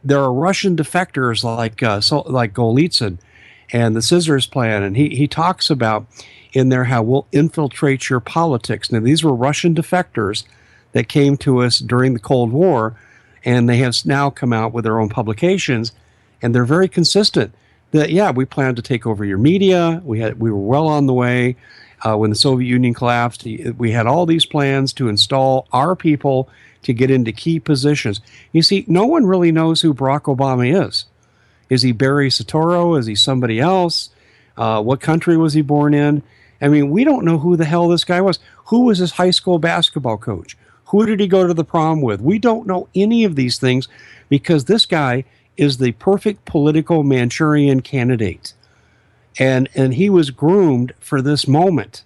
there are Russian defectors like Golitsyn and the Scissors Plan, and he talks about in there how we'll infiltrate your politics. Now, these were Russian defectors that came to us during the Cold War, and they have now come out with their own publications, and they're very consistent. that, yeah, we planned to take over your media. We were well on the way. When the Soviet Union collapsed, we had all these plans to install our people to get into key positions. You see, no one really knows who Barack Obama is. Is he Barry Soetoro? Is he somebody else? What country was he born in? I mean, we don't know who the hell this guy was. Who was his high school basketball coach? Who did he go to the prom with? We don't know any of these things because this guy is the perfect political Manchurian candidate. And he was groomed for this moment.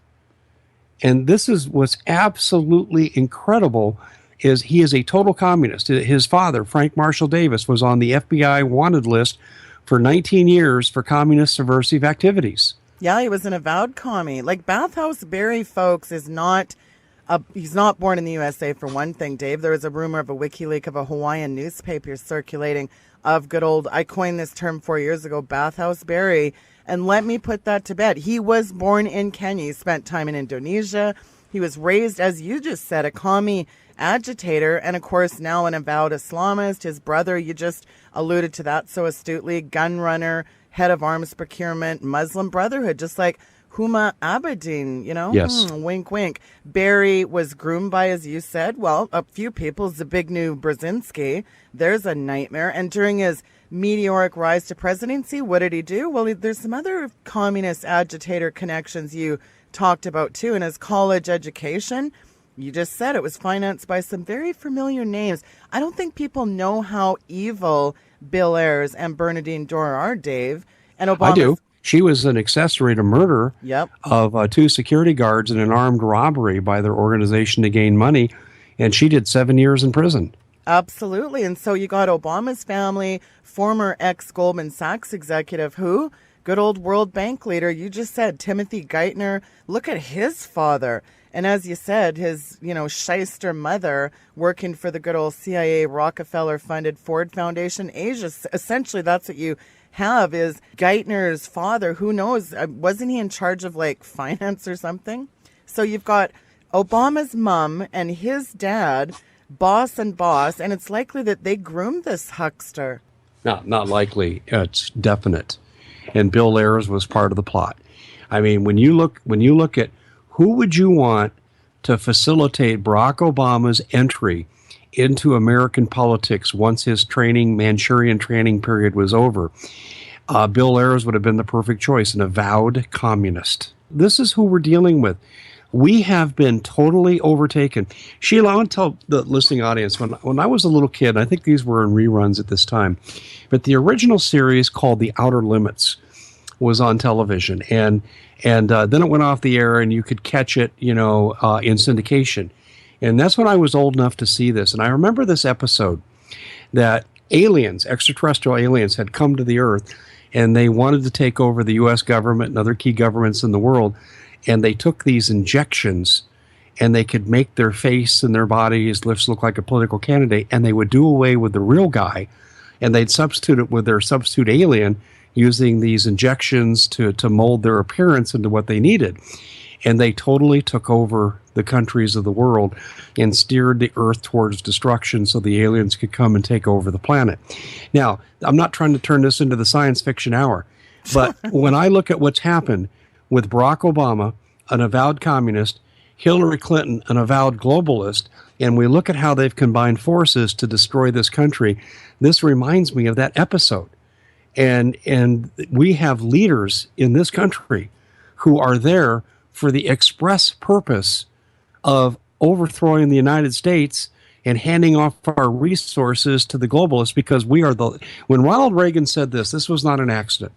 And this is what's absolutely incredible is he is a total communist. His father, Frank Marshall Davis, was on the FBI wanted list for 19 years for communist subversive activities. Yeah, he was an avowed commie. Like Bathhouse Barry, folks, he's not born in the USA for one thing, Dave. There was a rumor of a WikiLeaks of a Hawaiian newspaper circulating of good old, I coined this term 4 years ago, Bathhouse Barry. And let me put that to bed. He was born in Kenya. He spent time in Indonesia. He was raised, as you just said, a commie agitator. And, of course, now an avowed Islamist. His brother, you just alluded to that so astutely, gun runner, head of arms procurement, Muslim Brotherhood, just like Huma Abedin, you know? Yes. Wink, wink. Barry was groomed by, as you said, well, a few people. Zbigniew Brzezinski. There's a nightmare. And during his meteoric rise to presidency, what did he do? Well, there's some other communist agitator connections you talked about, too. In his college education, you just said it was financed by some very familiar names. I don't think people know how evil Bill Ayers and Bernardine Dorer are, Dave. And Obama. I do. She was an accessory to murder of 2 security guards in an armed robbery by their organization to gain money, and she did 7 years in prison. Absolutely. And so you got Obama's family, former ex-Goldman Sachs executive, who? Good old World Bank leader. You just said Timothy Geithner. Look at his father. And as you said, his, shyster mother working for the good old CIA Rockefeller-funded Ford Foundation. Asia, essentially, that's what you have is Geithner's father. Who knows? Wasn't he in charge of, finance or something? So you've got Obama's mom and his dad, boss, and it's likely that they groomed this huckster. Not likely. It's definite. And Bill Ayers was part of the plot. I mean, when you look at who would you want to facilitate Barack Obama's entry into American politics once his Manchurian training period was over, Bill Ayers would have been the perfect choice, an avowed communist. This is who we're dealing with. We have been totally overtaken. Sheila, I want to tell the listening audience, when I was a little kid, I think these were in reruns at this time, but the original series called The Outer Limits was on television, and then it went off the air, and you could catch it, in syndication. And that's when I was old enough to see this. And I remember this episode that extraterrestrial aliens, had come to the Earth, and they wanted to take over the U.S. government and other key governments in the world. And they took these injections, and they could make their face and their bodies look like a political candidate, and they would do away with the real guy, and they'd substitute it with their substitute alien using these injections to mold their appearance into what they needed. And they totally took over the countries of the world and steered the Earth towards destruction so the aliens could come and take over the planet. Now, I'm not trying to turn this into the science fiction hour, but when I look at what's happened with Barack Obama, an avowed communist, Hillary Clinton, an avowed globalist, and we look at how they've combined forces to destroy this country, this reminds me of that episode. And we have leaders in this country who are there for the express purpose of overthrowing the United States and handing off our resources to the globalists, because when Ronald Reagan said this was not an accident.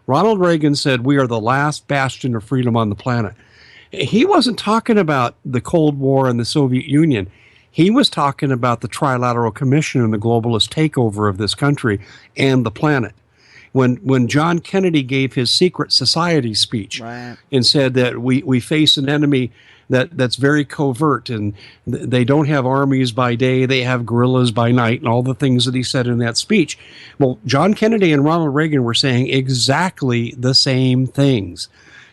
Ronald Reagan said we are the last bastion of freedom on the planet. He wasn't talking about the Cold War and the Soviet Union. He was talking about the Trilateral Commission and the globalist takeover of this country and the planet. When John Kennedy gave his secret society speech, right, and said that we face an enemy that's very covert, and they don't have armies by day, they have guerrillas by night, and all the things that he said in that speech. Well, John Kennedy and Ronald Reagan were saying exactly the same things.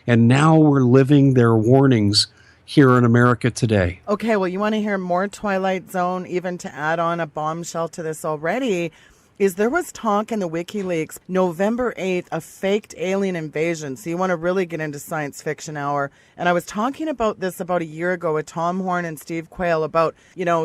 And now we're living their warnings here in America today. Okay, well, you want to hear more Twilight Zone, even to add on a bombshell to this already. is there was talk in the WikiLeaks November 8th, a faked alien invasion. So you want to really get into science fiction hour. And I was talking about this about a year ago with Tom Horn and Steve Quayle about,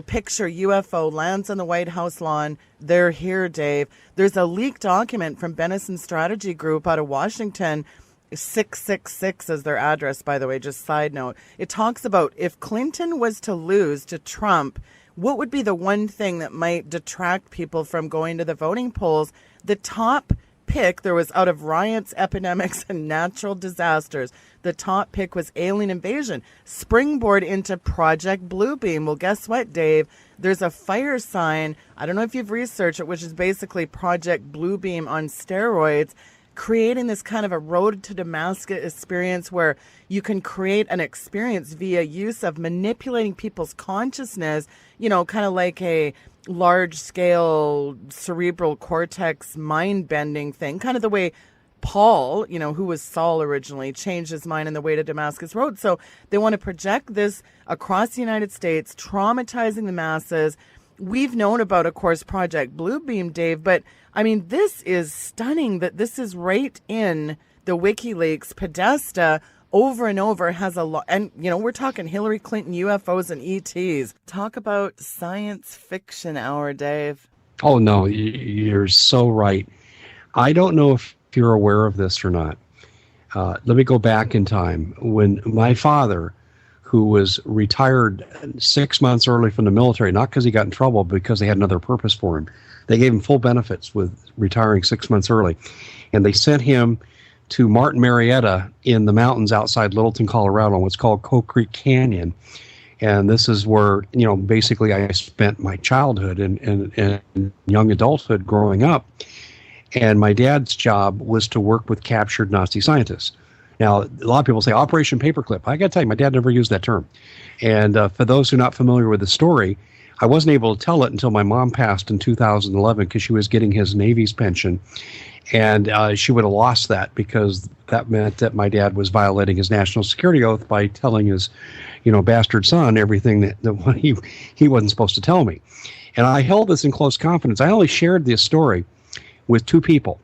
picture UFO lands on the White House lawn. They're here, Dave. There's a leaked document from Benison Strategy Group out of Washington. 666 is their address, by the way, just side note. It talks about if Clinton was to lose to Trump, what would be the one thing that might detract people from going to the voting polls? The top pick, there was out of riots, epidemics, and natural disasters, the top pick was alien invasion. Springboard into Project Bluebeam. Well, guess what, Dave? There's a fire sign. I don't know if you've researched it, which is basically Project Bluebeam on steroids, creating this kind of a road to Damascus experience where you can create an experience via use of manipulating people's consciousness, kind of like a large scale cerebral cortex mind bending thing, kind of the way Paul, who was Saul originally, changed his mind in the way to Damascus Road. So they want to project this across the United States, traumatizing the masses. We've known about, of course, Project Bluebeam, Dave, but I mean, this is stunning that this is right in the WikiLeaks. Podesta over and over has a lot. And, we're talking Hillary Clinton, UFOs, and ETs. Talk about science fiction hour, Dave. Oh, no, you're so right. I don't know if you're aware of this or not. Let me go back in time. When my father, who was retired 6 months early from the military, not because he got in trouble, but because they had another purpose for him. They gave him full benefits with retiring 6 months early. And they sent him to Martin Marietta in the mountains outside Littleton, Colorado, what's called Coal Creek Canyon. And this is where, basically I spent my childhood and young adulthood growing up. And my dad's job was to work with captured Nazi scientists. Now, a lot of people say Operation Paperclip. I got to tell you, my dad never used that term. And for those who are not familiar with the story, I wasn't able to tell it until my mom passed in 2011 because she was getting his Navy's pension. And she would have lost that because that meant that my dad was violating his national security oath by telling his, bastard son everything that he wasn't supposed to tell me. And I held this in close confidence. I only shared this story with two people.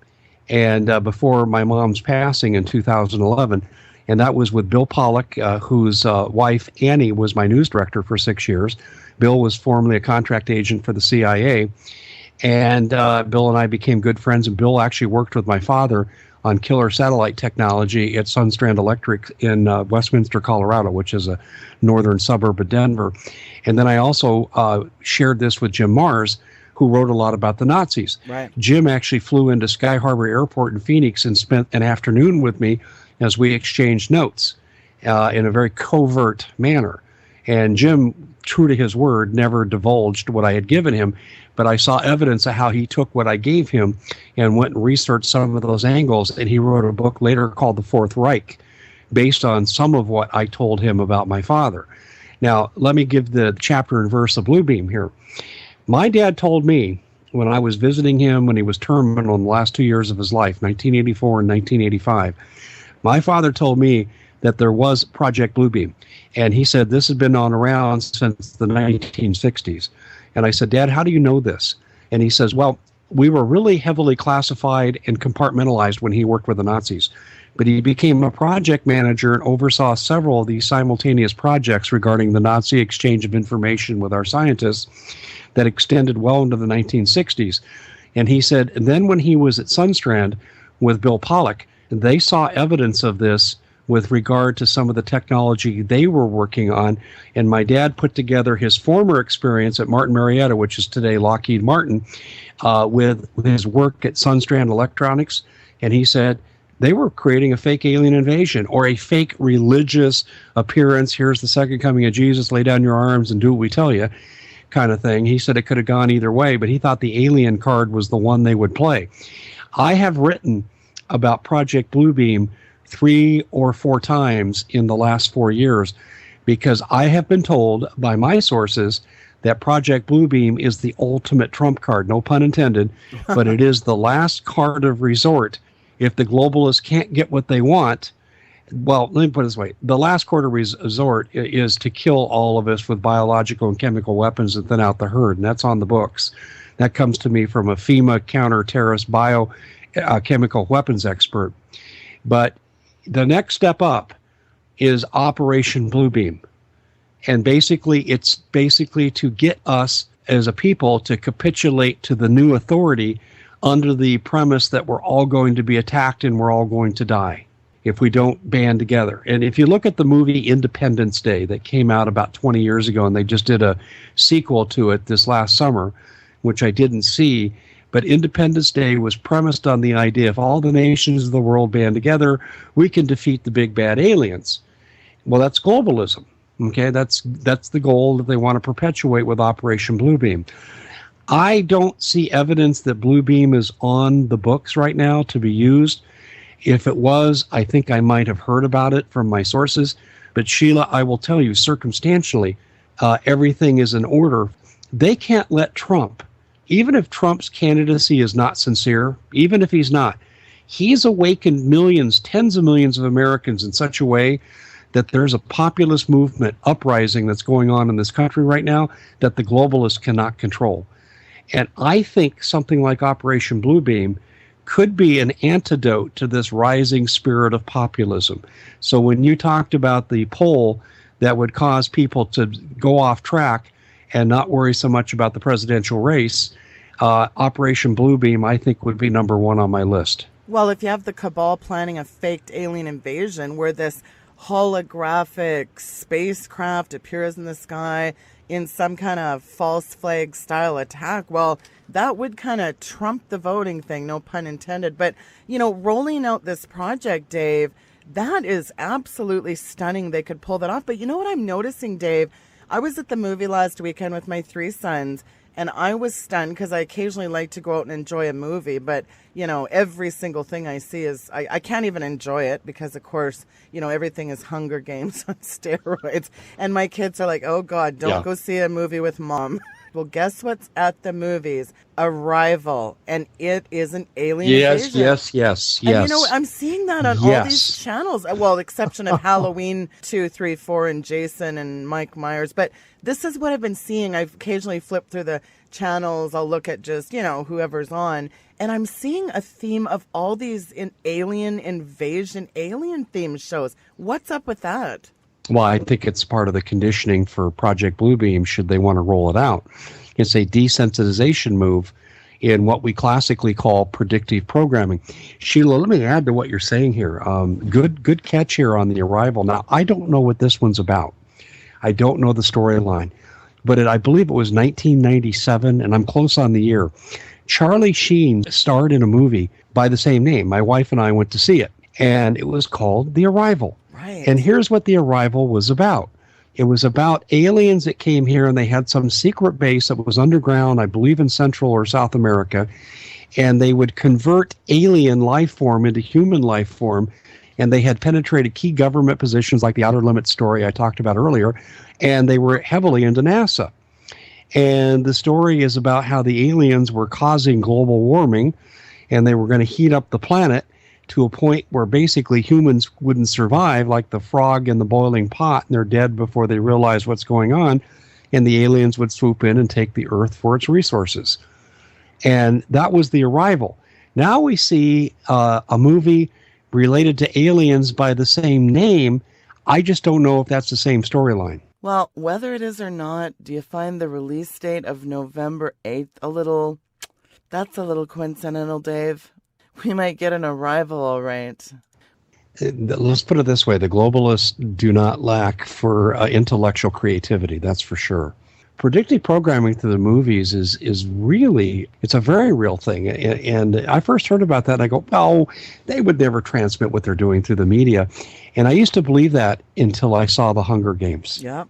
And before my mom's passing in 2011, and that was with Bill Pollock, whose wife Annie was my news director for 6 years. Bill was formerly a contract agent for the CIA, and Bill and I became good friends, and Bill actually worked with my father on killer satellite technology at Sunstrand Electric in Westminster, Colorado, which is a northern suburb of Denver. And then I also shared this with Jim Mars, who wrote a lot about the Nazis. Right. Jim actually flew into Sky Harbor Airport in Phoenix and spent an afternoon with me as we exchanged notes in a very covert manner. And Jim, true to his word, never divulged what I had given him, but I saw evidence of how he took what I gave him and went and researched some of those angles, and he wrote a book later called The Fourth Reich, based on some of what I told him about my father. Now, let me give the chapter and verse of Bluebeam here. My dad told me when I was visiting him when he was terminal in the last 2 years of his life, 1984 and 1985, my father told me that there was Project Bluebeam. And he said, this has been on around since the 1960s. And I said, Dad, how do you know this? And he says, well, we were really heavily classified and compartmentalized when he worked with the Nazis. But he became a project manager and oversaw several of these simultaneous projects regarding the Nazi exchange of information with our scientists that extended well into the 1960s. And he said, and then when he was at Sunstrand with Bill Pollock, they saw evidence of this with regard to some of the technology they were working on. And my dad put together his former experience at Martin Marietta, which is today Lockheed Martin, with his work at Sunstrand Electronics. And he said they were creating a fake alien invasion or a fake religious appearance. Here's the second coming of Jesus, lay down your arms and do what we tell you, kind of thing. He said it could have gone either way, but he thought the alien card was the one they would play. I have written about Project Bluebeam 3 or 4 times in the last 4 years because I have been told by my sources that Project Bluebeam is the ultimate trump card, no pun intended, but it is the last card of resort. If the globalists can't get what they want, well, let me put it this way. The last card of resort is to kill all of us with biological and chemical weapons and thin out the herd, and that's on the books. That comes to me from a FEMA counter-terrorist biochemical weapons expert. But the next step up is Operation Bluebeam. And basically, it's basically to get us as a people to capitulate to the new authority under the premise that we're all going to be attacked and we're all going to die if we don't band together. And if you look at the movie Independence Day that came out about 20 years ago, and they just did a sequel to it this last summer, which I didn't see, but Independence Day was premised on the idea if all the nations of the world band together, we can defeat the big bad aliens. Well, that's globalism. Okay, that's the goal that they want to perpetuate with Operation Bluebeam. I don't see evidence that Bluebeam is on the books right now to be used. If it was, I think I might have heard about it from my sources. But Sheila, I will tell you circumstantially, everything is in order. They can't let Trump, even if Trump's candidacy is not sincere, even if he's not, he's awakened millions, tens of millions of Americans in such a way that there's a populist movement uprising that's going on in this country right now that the globalists cannot control. And I think something like Operation Bluebeam could be an antidote to this rising spirit of populism. So when you talked about the poll that would cause people to go off track and not worry so much about the presidential race, Operation Bluebeam, I think, would be number one on my list. Well, if you have the cabal planning a faked alien invasion where this holographic spacecraft appears in the sky in some kind of false flag style attack, well, that would kind of trump the voting thing, no pun intended. But, you know, rolling out this project, Dave, that is absolutely stunning. They could pull that off. But you know what I'm noticing, Dave? I was at the movie last weekend with my 3 sons, and I was stunned because I occasionally like to go out and enjoy a movie. But, you know, every single thing I see is, I can't even enjoy it because, of course, you know, everything is Hunger Games on steroids. And my kids are like, oh, God, don't go see a movie with Mom. Well, guess what's at the movies? Arrival. And it is an alien invasion. Yes. And you know, I'm seeing that on all these channels. Well, exception of Halloween 2, 3, 4, and Jason and Mike Myers. But this is what I've been seeing. I've occasionally flipped through the channels. I'll look at just, you know, whoever's on. And I'm seeing a theme of all these alien invasion, alien themed shows. What's up with that? Well, I think it's part of the conditioning for Project Bluebeam should they want to roll it out. It's a desensitization move in what we classically call predictive programming. Sheila, let me add to what you're saying here. Good catch here on the Arrival. Now, I don't know what this one's about. I don't know the storyline. But I believe it was 1997, and I'm close on the year. Charlie Sheen starred in a movie by the same name. My wife and I went to see it, and it was called The Arrival. Right. And here's what The Arrival was about. It was about aliens that came here, and they had some secret base that was underground, I believe in Central or South America, and they would convert alien life form into human life form, and they had penetrated key government positions like the Outer Limits story I talked about earlier, and they were heavily into NASA. And the story is about how the aliens were causing global warming, and they were going to heat up the planet to a point where basically humans wouldn't survive, like the frog in the boiling pot, and they're dead before they realize what's going on, and the aliens would swoop in and take the Earth for its resources. And that was The Arrival. Now we see a movie related to aliens by the same name. I just don't know if that's the same storyline. Well, whether it is or not, do you find the release date of November 8th that's a little coincidental, Dave? We might get an Arrival, all right. Let's put it this way. The globalists do not lack for intellectual creativity, that's for sure. Predictive programming through the movies is really, it's a very real thing. And I first heard about that, and I go, oh, they would never transmit what they're doing through the media. And I used to believe that until I saw the Hunger Games. Yeah.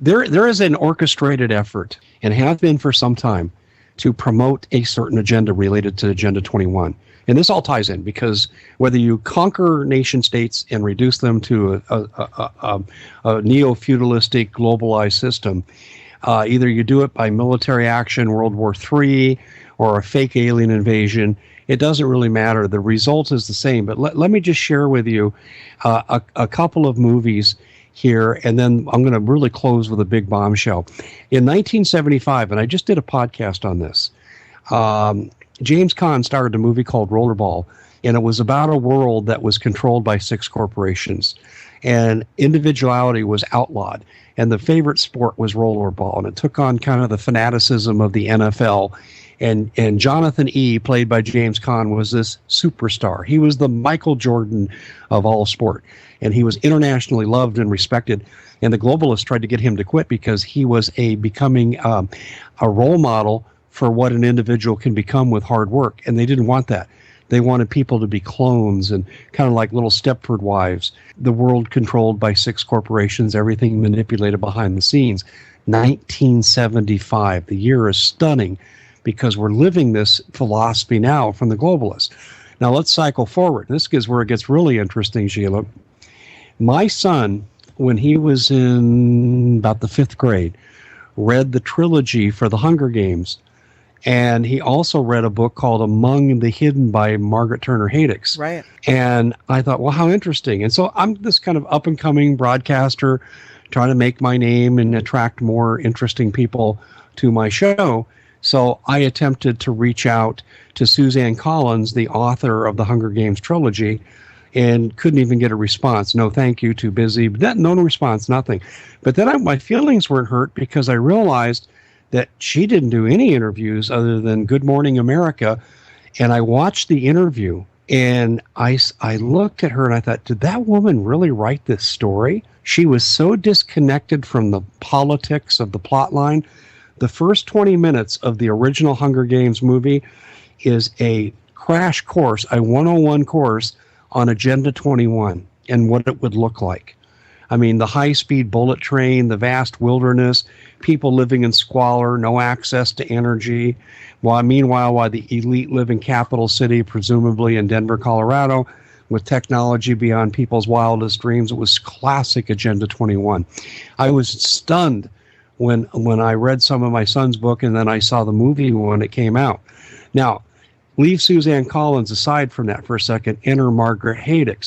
There is an orchestrated effort, and have been for some time, to promote a certain agenda related to Agenda 21. And this all ties in, because whether you conquer nation states and reduce them to a neo-feudalistic globalized system, either you do it by military action, World War III, or a fake alien invasion, it doesn't really matter. The result is the same. But let me just share with you a couple of movies here, and then I'm going to really close with a big bombshell. In 1975, and I just did a podcast on this, James Caan starred a movie called Rollerball, and it was about a world that was controlled by 6 corporations, and individuality was outlawed, and the favorite sport was rollerball, and it took on kind of the fanaticism of the NFL. And Jonathan E., played by James Caan, was this superstar. He was the Michael Jordan of all sport, and he was internationally loved and respected. And the globalists tried to get him to quit because he was becoming a role model for what an individual can become with hard work, and they didn't want that. They wanted people to be clones and kind of like little Stepford wives. The world controlled by 6 corporations, everything manipulated behind the scenes. 1975. The year is stunning because we're living this philosophy now from the globalists. Now let's cycle forward. This is where it gets really interesting, Sheila. My son, when he was in about the 5th grade, read the trilogy for the Hunger Games. And he also read a book called Among the Hidden by Margaret Turner Haydock. Right. And I thought, well, how interesting. And so I'm this kind of up-and-coming broadcaster trying to make my name and attract more interesting people to my show. So I attempted to reach out to Suzanne Collins, the author of the Hunger Games trilogy, and couldn't even get a response. No, thank you, too busy. No response, nothing. But then my feelings weren't hurt because I realized that she didn't do any interviews other than Good Morning America. And I watched the interview, and I looked at her and I thought, did that woman really write this story? She was so disconnected from the politics of the plot line. The first 20 minutes of the original Hunger Games movie is a crash course, a 101 course on Agenda 21 and what it would look like. I mean, the high-speed bullet train, the vast wilderness, people living in squalor, no access to energy. Meanwhile, the elite live in capital city, presumably in Denver, Colorado, with technology beyond people's wildest dreams. It was classic Agenda 21. I was stunned when I read some of my son's book, and then I saw the movie when it came out. Now, leave Suzanne Collins aside from that for a second. Enter Margaret Haydock.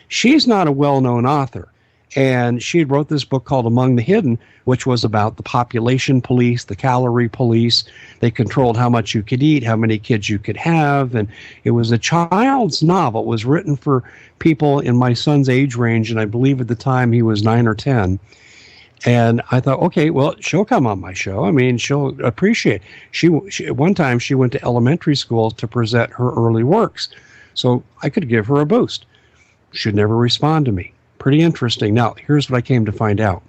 She's not a well-known author, and she wrote this book called Among the Hidden, which was about the population police, the calorie police. They controlled how much you could eat, how many kids you could have, and it was a child's novel. It was written for people in my son's age range, and I believe at the time he was 9 or 10. And I thought, okay, well, she'll come on my show. I mean, she'll appreciate. She one time she went to elementary school to present her early works, so I could give her a boost. She'd never respond to me. Pretty interesting. Now, here's what I came to find out.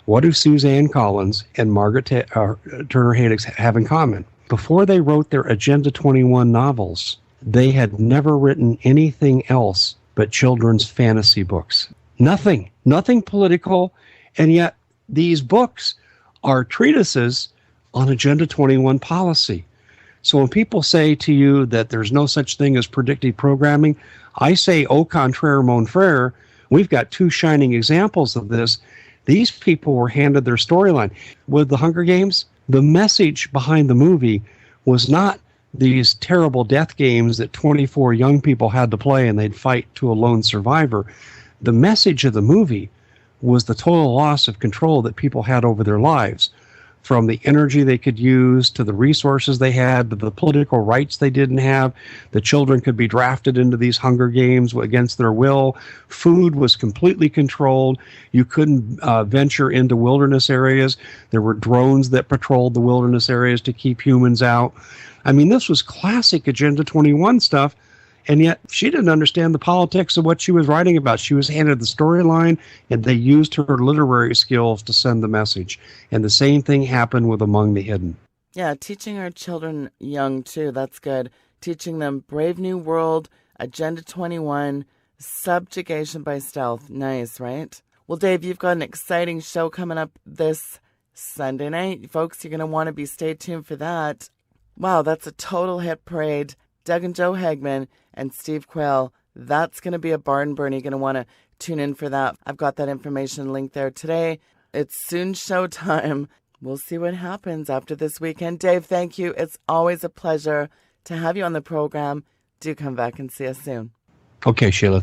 What do Suzanne Collins and Margaret Turner Haydock have in common? Before they wrote their Agenda 21 novels, they had never written anything else but children's fantasy books. Nothing political, and yet these books are treatises on Agenda 21 policy. So when people say to you that there's no such thing as predictive programming, I say, au contraire, mon frère, we've got 2 shining examples of this. These people were handed their storyline. With the Hunger Games, the message behind the movie was not these terrible death games that 24 young people had to play and they'd fight to a lone survivor. The message of the movie was the total loss of control that people had over their lives, from the energy they could use to the resources they had to the political rights they didn't have. The children could be drafted into these Hunger Games against their will. Food was completely controlled. You couldn't venture into wilderness areas. There were drones that patrolled the wilderness areas to keep humans out. I mean, this was classic Agenda 21 stuff. And yet she didn't understand the politics of what she was writing about. She was handed the storyline, and they used her literary skills to send the message. And the same thing happened with Among the Hidden. Yeah, teaching our children young, too. That's good. Teaching them Brave New World, Agenda 21, subjugation by stealth. Nice, right? Well, Dave, you've got an exciting show coming up this Sunday night. Folks, you're going to want to stay tuned for that. Wow, that's a total hit parade. Doug and Joe Hagman and Steve Quayle. That's going to be a barn burner. You're going to want to tune in for that. I've got that information linked there today. It's soon showtime. We'll see what happens after this weekend. Dave, thank you. It's always a pleasure to have you on the program. Do come back and see us soon. Okay, Sheila.